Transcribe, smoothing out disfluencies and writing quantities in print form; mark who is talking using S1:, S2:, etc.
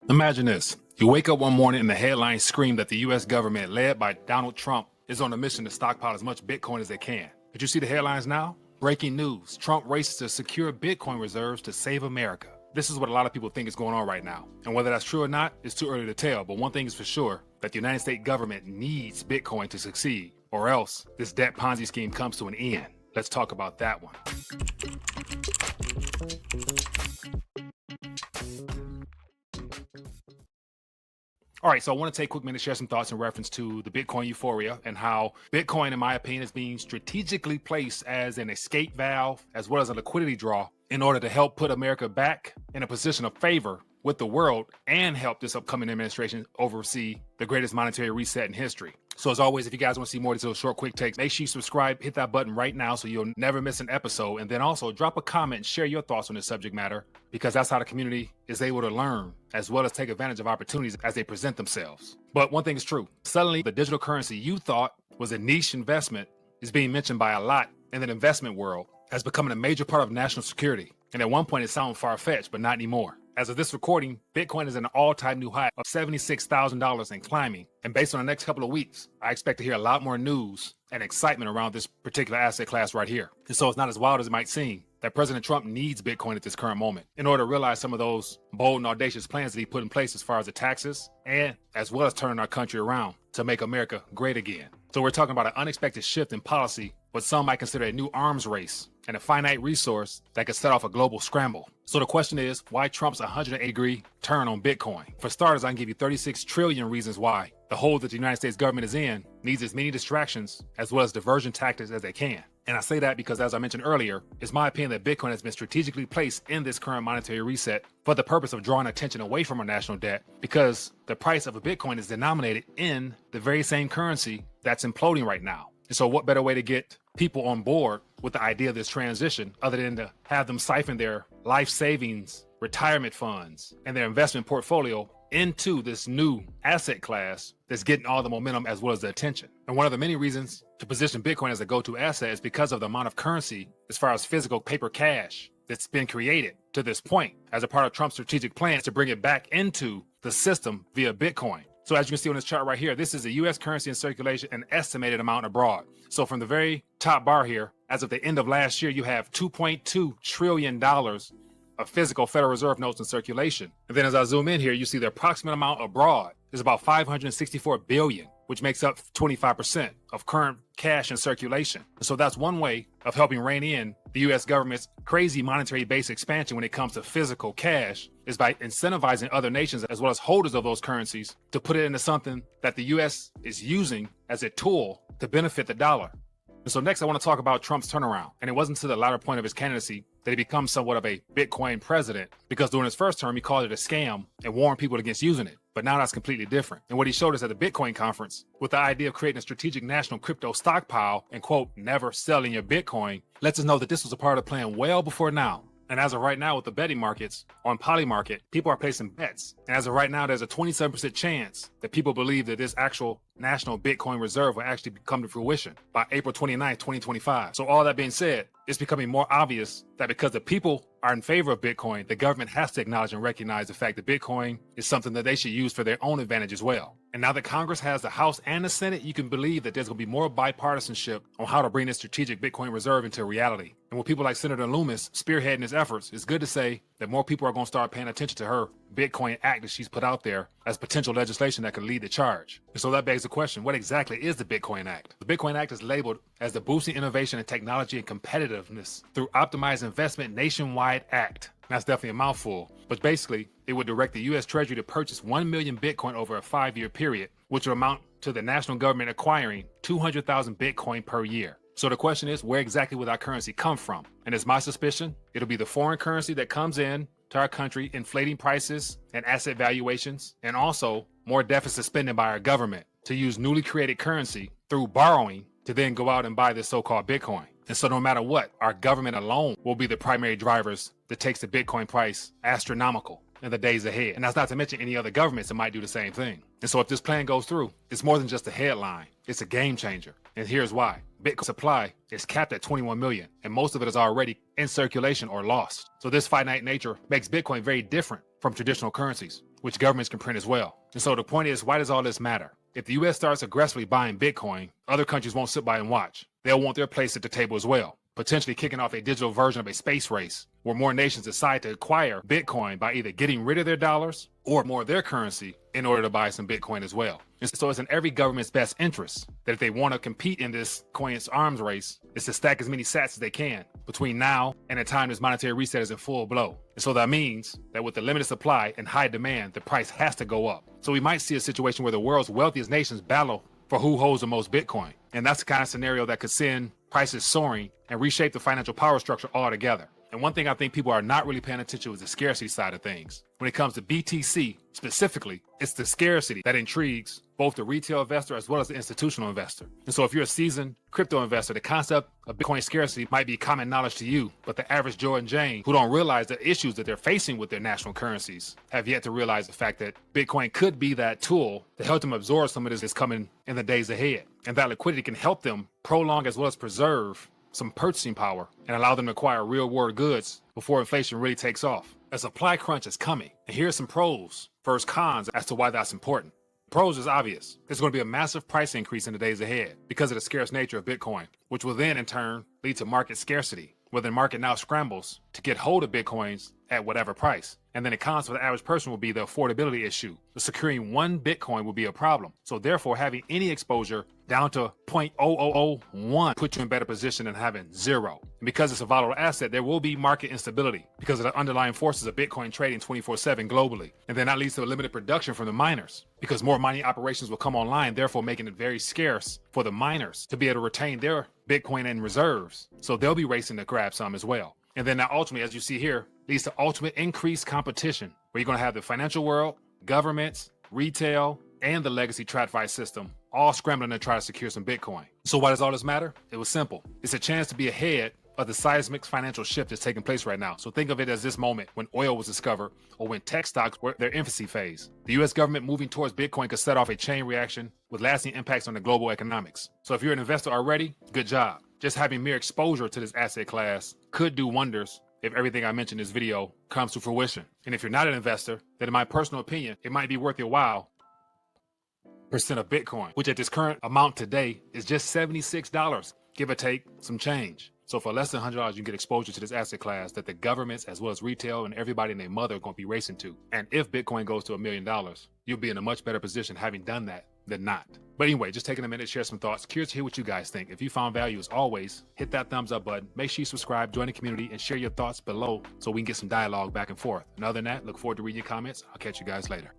S1: Imagine this. You wake up one morning and the headlines scream that the U.S. government, led by Donald Trump, is on a mission to stockpile as much Bitcoin as they can. Did you see the headlines now? Breaking news. Trump races to secure Bitcoin reserves to save America. This is what a lot of people think is going on right now. And whether that's true or not, it's too early to tell. But one thing is for sure, that the United States government needs Bitcoin to succeed, or else this debt Ponzi scheme comes to an end. Let's talk about that one. All right, so I want to take a quick minute to share some thoughts in reference to the Bitcoin euphoria and how Bitcoin, in my opinion, is being strategically placed as an escape valve as well as a liquidity draw in order to help put America back in a position of favor with the world and help this upcoming administration oversee the greatest monetary reset in history. So as always, if you guys want to see more of these little short, quick takes, make sure you subscribe, hit that button right now so you'll never miss an episode. And then also drop a comment and share your thoughts on this subject matter, because that's how the community is able to learn as well as take advantage of opportunities as they present themselves. But one thing is true. Suddenly, the digital currency you thought was a niche investment is being mentioned by a lot in the investment world as becoming a major part of national security. And at one point, it sounded far-fetched, but not anymore. As of this recording, Bitcoin is at an all-time new high of $76,000 and climbing. And based on the next couple of weeks, I expect to hear a lot more news and excitement around this particular asset class right here. And so it's not as wild as it might seem that President Trump needs Bitcoin at this current moment in order to realize some of those bold and audacious plans that he put in place as far as the taxes and as well as turning our country around to make America great again. So we're talking about an unexpected shift in policy, what some might consider a new arms race and a finite resource that could set off a global scramble. So the question is, why Trump's 180-degree turn on Bitcoin? For starters, I can give you 36 trillion reasons why the hole that the United States government is in needs as many distractions as well as diversion tactics as they can. And I say that because, as I mentioned earlier, it's my opinion that Bitcoin has been strategically placed in this current monetary reset for the purpose of drawing attention away from our national debt, because the price of a Bitcoin is denominated in the very same currency that's imploding right now. And so what better way to get people on board with the idea of this transition other than to have them siphon their life savings, retirement funds, and their investment portfolio into this new asset class that's getting all the momentum as well as the attention. And one of the many reasons to position Bitcoin as a go-to asset is because of the amount of currency as far as physical paper cash that's been created to this point as a part of Trump's strategic plans to bring it back into the system via Bitcoin. So as you can see on this chart right here, this is a U.S. currency in circulation and estimated amount abroad. So from the very top bar here, as of the end of last year, you have $2.2 trillion of physical Federal Reserve notes in circulation. And then as I zoom in here, you see the approximate amount abroad is about 564 billion, which makes up 25% of current cash in circulation. So that's one way of helping rein in the U.S. government's crazy monetary base expansion when it comes to physical cash, is by incentivizing other nations as well as holders of those currencies to put it into something that the U.S. is using as a tool to benefit the dollar. And so next I want to talk about Trump's turnaround. And it wasn't to the latter point of his candidacy that he becomes somewhat of a Bitcoin president, because during his first term, he called it a scam and warned people against using it. But now that's completely different. And what he showed us at the Bitcoin conference with the idea of creating a strategic national crypto stockpile and, quote, never selling your Bitcoin, lets us know that this was a part of the plan well before now. And as of right now, with the betting markets on Polymarket, people are placing bets. And as of right now, there's a 27% chance that people believe that this actual national Bitcoin reserve will actually come to fruition by April 29th, 2025. So all that being said, it's becoming more obvious that because the people are in favor of Bitcoin, the government has to acknowledge and recognize the fact that Bitcoin is something that they should use for their own advantage as well. And now that Congress has the House and the Senate, you can believe that there's going to be more bipartisanship on how to bring this strategic Bitcoin reserve into reality. And with people like Senator Loomis spearheading his efforts, it's good to say that more people are going to start paying attention to her Bitcoin Act that she's put out there as potential legislation that could lead the charge. And so that begs the question, what exactly is the Bitcoin Act? The Bitcoin Act is labeled as the Boosting Innovation and Technology and Competitiveness Through Optimized Investment Nationwide Act. That's definitely a mouthful, but basically it would direct the U.S. Treasury to purchase 1 million Bitcoin over a 5-year period, which would amount to the national government acquiring 200,000 Bitcoin per year. So the question is, where exactly would our currency come from? And it's my suspicion, it'll be the foreign currency that comes in to our country, inflating prices and asset valuations, and also more deficit spending by our government to use newly created currency through borrowing to then go out and buy this so-called Bitcoin. And so no matter what, our government alone will be the primary drivers that takes the Bitcoin price astronomical in the days ahead. And that's not to mention any other governments that might do the same thing. And so if this plan goes through, it's more than just a headline. It's a game changer. And here's why. Bitcoin supply is capped at 21 million, and most of it is already in circulation or lost. So this finite nature makes Bitcoin very different from traditional currencies. which governments can print as well. And so the point is, why does all this matter? If the US starts aggressively buying Bitcoin, other countries won't sit by and watch. They'll want their place at the table as well, potentially kicking off a digital version of a space race where more nations decide to acquire Bitcoin by either getting rid of their dollars or more of their currency in order to buy some Bitcoin as well. And so it's in every government's best interest that if they want to compete in this coin's arms race, is to stack as many sats as they can between now and the time this monetary reset is in full blow. And so that means that with the limited supply and high demand, the price has to go up. So we might see a situation where the world's wealthiest nations battle for who holds the most Bitcoin. And that's the kind of scenario that could send prices soaring and reshape the financial power structure altogether. And one thing I think people are not really paying attention to is the scarcity side of things. When it comes to BTC specifically, it's the scarcity that intrigues both the retail investor as well as the institutional investor. And so if you're a seasoned crypto investor, the concept of Bitcoin scarcity might be common knowledge to you, but the average Joe and Jane who don't realize the issues that they're facing with their national currencies have yet to realize the fact that Bitcoin could be that tool to help them absorb some of this that's coming in the days ahead. And that liquidity can help them prolong as well as preserve some purchasing power and allow them to acquire real world goods before inflation really takes off. A supply crunch is coming. And here's some pros versus cons as to why that's important. Pros is obvious. There's going to be a massive price increase in the days ahead because of the scarce nature of Bitcoin, which will then in turn lead to market scarcity, where the market now scrambles to get hold of Bitcoins at whatever price. And then the cons for the average person will be the affordability issue. The securing one Bitcoin will be a problem. So therefore, having any exposure down to 0.0001 puts you in better position than having zero. And because it's a volatile asset, there will be market instability because of the underlying forces of Bitcoin trading 24/7 globally. And then that leads to a limited production from the miners because more mining operations will come online, therefore making it very scarce for the miners to be able to retain their Bitcoin in reserves. So they'll be racing to grab some as well. And then that ultimately, as you see here, leads to ultimate increased competition, where you're going to have the financial world, governments, retail, and the legacy TradFi system all scrambling to try to secure some Bitcoin. So why does all this matter? It was simple. It's a chance to be ahead of the seismic financial shift that's taking place right now. So think of it as this moment when oil was discovered or when tech stocks were their infancy phase. The US government moving towards Bitcoin could set off a chain reaction with lasting impacts on the global economics. So if you're an investor already, good job. Just having mere exposure to this asset class could do wonders if everything I mentioned in this video comes to fruition. And if you're not an investor, then in my personal opinion, it might be worth your while percent of Bitcoin, which at this current amount today is just $76, give or take some change. So for less than $100, you can get exposure to this asset class that the governments as well as retail and everybody and their mother are going to be racing to. And if Bitcoin goes to $1 million, you'll be in a much better position having done that than not. But anyway, just taking a minute to share some thoughts. Curious to hear what you guys think. If you found value, as always, hit that thumbs up button. Make sure you subscribe, join the community, and share your thoughts below so we can get some dialogue back and forth. And other than that, look forward to reading your comments. I'll catch you guys later.